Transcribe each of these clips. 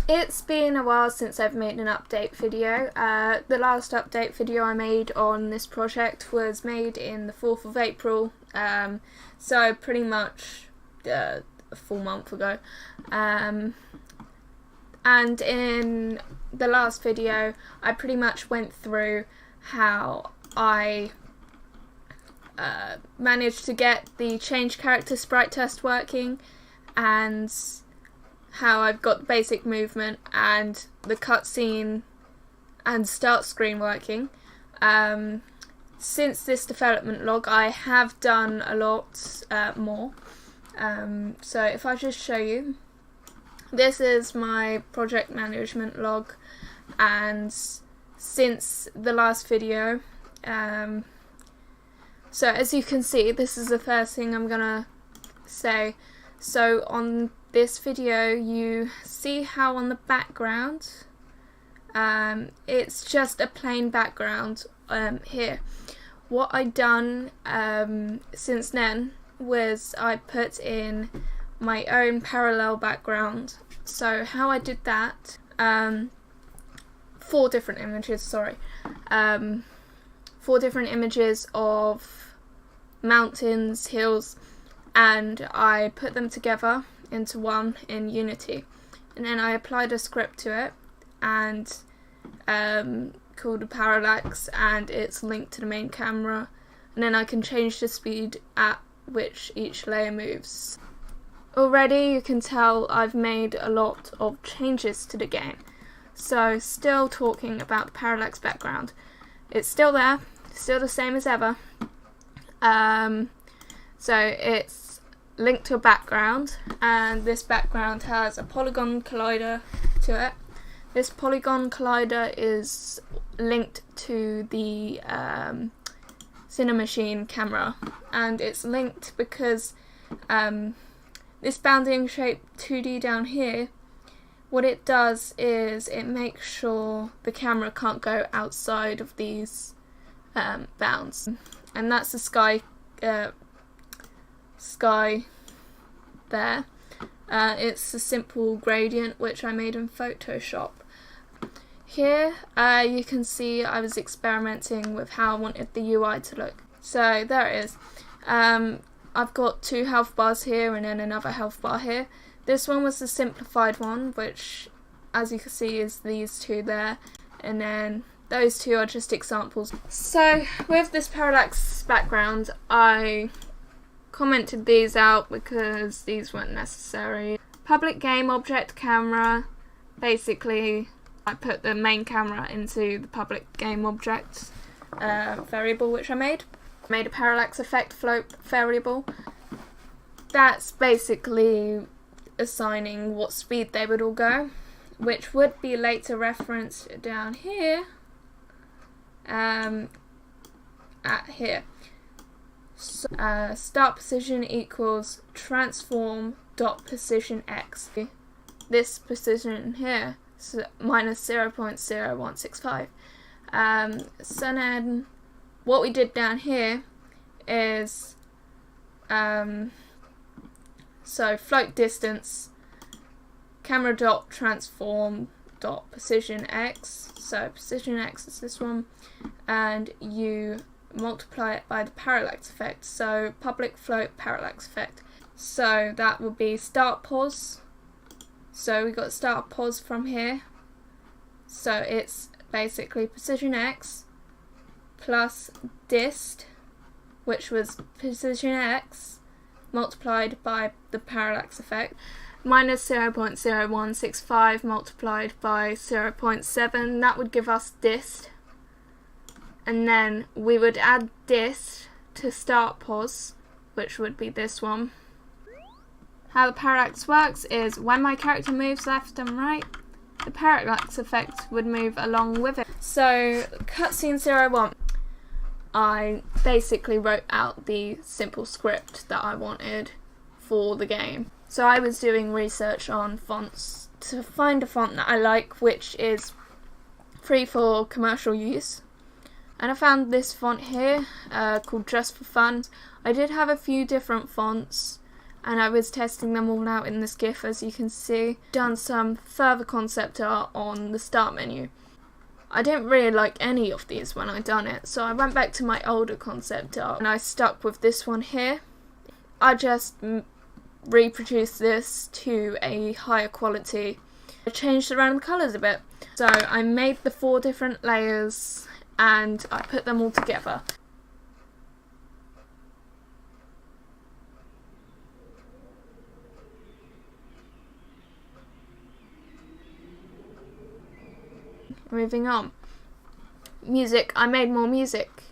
It's been a while since I've made an update video. The last update video I made on this project was made in the 4th of April, so pretty much a full month ago. And in the last video I pretty much went through how I managed to get the change character sprite test working, and how I've got the basic movement and the cutscene and start screen working. Since this development log I have done a lot more. So if I just show you, this is my project management log, and since the last video, so as you can see, this is the first thing I'm gonna say. So on this video you see how on the background, it's just a plain background here. What I done since then was I put in my own parallel background. So how I did that, 4 different images, sorry. 4 different images of mountains, hills, and I put them together into one in Unity, and then I applied a script to it and called a parallax, and it's linked to the main camera, and then I can change the speed at which each layer moves. Already you can tell I've made a lot of changes to the game. So still talking about the parallax background, it's still there, still the same as ever. So it's linked to a background, and this background has a polygon collider to it. This polygon collider is linked to the Cinemachine camera, and it's linked because this bounding shape 2D down here, what it does is it makes sure the camera can't go outside of these bounds, and that's the sky there. It's a simple gradient which I made in Photoshop. Here you can see I was experimenting with how I wanted the UI to look. So there it is. I've got 2 health bars here and then another health bar here. This one was the simplified one, which as you can see is these 2 there, and then those 2 are just examples. So with this parallax background I commented these out because these weren't necessary. Public game object camera, basically I put the main camera into the public game object variable which I made a parallax effect float variable. That's basically assigning what speed they would all go, which would be later referenced down here at here. So, start position equals transform dot position x. This position here, so minus 0.0165. So then what we did down here is so float distance camera dot transform dot position x. So position x is this one, and you multiply it by the parallax effect, so public float parallax effect. So that would be start pause. So we got start pause from here, so it's basically position x plus dist, which was position x multiplied by the parallax effect, minus 0.0165 multiplied by 0.7, that would give us dist. And then we would add dist to start pause, which would be this one. How the parallax works is when my character moves left and right, the parallax effect would move along with it. So cutscene 01, I basically wrote out the simple script that I wanted for the game. So I was doing research on fonts to find a font that I like, which is free for commercial use. And I found this font here called Just for Fun. I did have a few different fonts and I was testing them all out in this GIF, as you can see. Done some further concept art on the start menu. I didn't really like any of these when I done it, so I went back to my older concept art and I stuck with this one here. I just reproduced this to a higher quality. I changed around the colours a bit. So I made the 4 different layers and I put them all together. Moving on. Music. I made more music.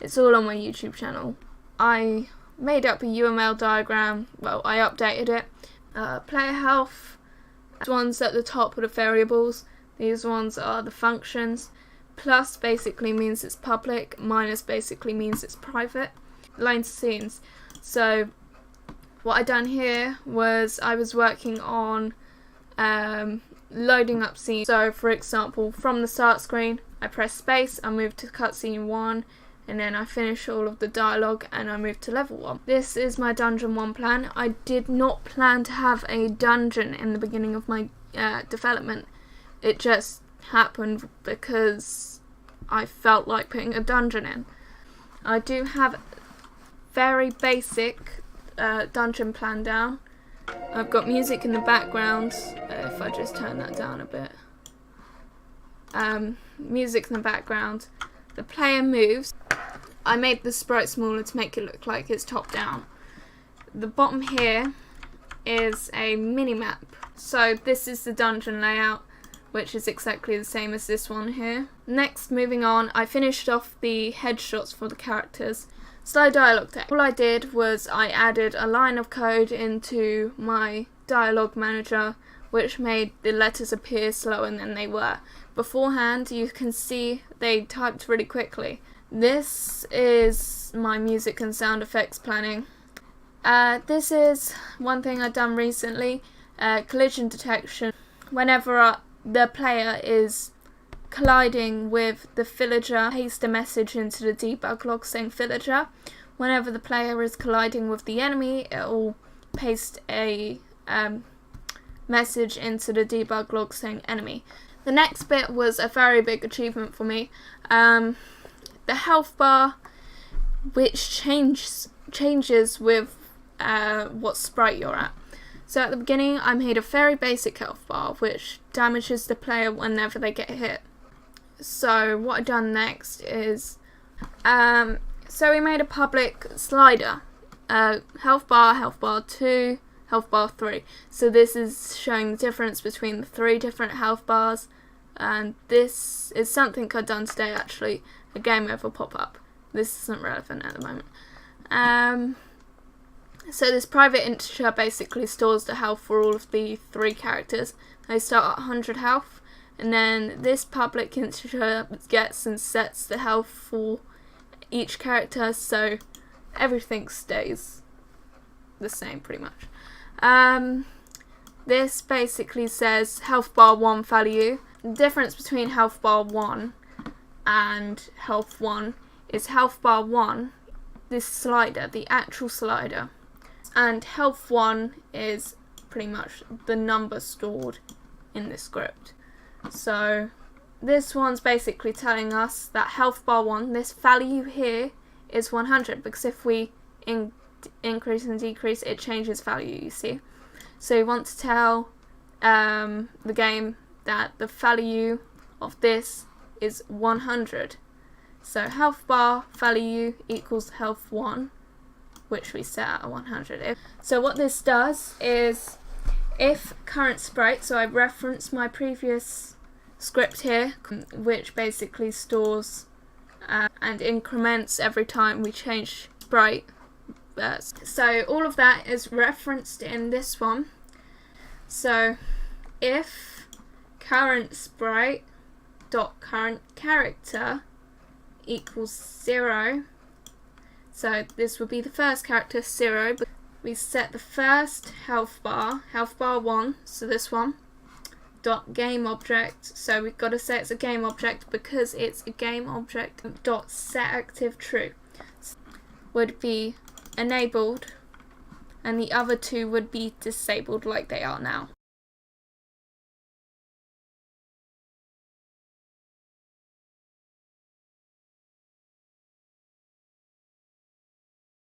It's all on my YouTube channel. I made up a UML diagram. Well, I updated it. Player health. These ones at the top are the variables. These ones are the functions. Plus basically means it's public. Minus basically means it's private. Lines of scenes. So what I done here was I was working on loading up scenes. So for example, from the start screen I press space, I move to cutscene 1, and then I finish all of the dialogue and I move to level 1. This is my dungeon 1 plan. I did not plan to have a dungeon in the beginning of my development. It just happened because I felt like putting a dungeon in. I do have very basic dungeon plan down. I've got music in the background, if I just turn that down a bit. Music in the background. The player moves. I made the sprite smaller to make it look like it's top down. The bottom here is a mini-map. So this is the dungeon layout, which is exactly the same as this one here. Next, moving on, I finished off the headshots for the characters. Slow dialogue text. All I did was I added a line of code into my dialogue manager, which made the letters appear slower than they were. Beforehand, you can see they typed really quickly. This is my music and sound effects planning. This is one thing I've done recently, collision detection. Whenever the player is colliding with the villager, paste a message into the debug log saying villager. Whenever the player is colliding with the enemy, it will paste a message into the debug log saying enemy. The next bit was a very big achievement for me. The health bar, which changes with what sprite you're at. So at the beginning I made a very basic health bar which damages the player whenever they get hit. So what I've done next is, so we made a public slider. Health bar 2, health bar 3. So this is showing the difference between the 3 different health bars, and this is something I've done today actually, a game over pop-up. This isn't relevant at the moment. So this private integer basically stores the health for all of the 3 characters. They start at 100 health, and then this public integer gets and sets the health for each character, so everything stays the same pretty much. This basically says health bar 1 value. The difference between health bar 1 and health 1 is health bar 1, this slider, the actual slider, and health 1 is pretty much the number stored in the script. So this one's basically telling us that health bar 1, this value here, is 100, because if we increase and decrease, it changes value, you see. So you want to tell the game that the value of this is 100. So health bar value equals health 1, which we set at 100. So what this does is, if current sprite, so I reference my previous script here, which basically stores and increments every time we change sprite. So all of that is referenced in this one. So if current sprite dot current character equals 0, so this will be the first character 0, but we set the first health bar 1, so this one, dot game object, so we've got to say it's a game object because it's a game object, dot set active true, would be enabled and the other two would be disabled like they are now.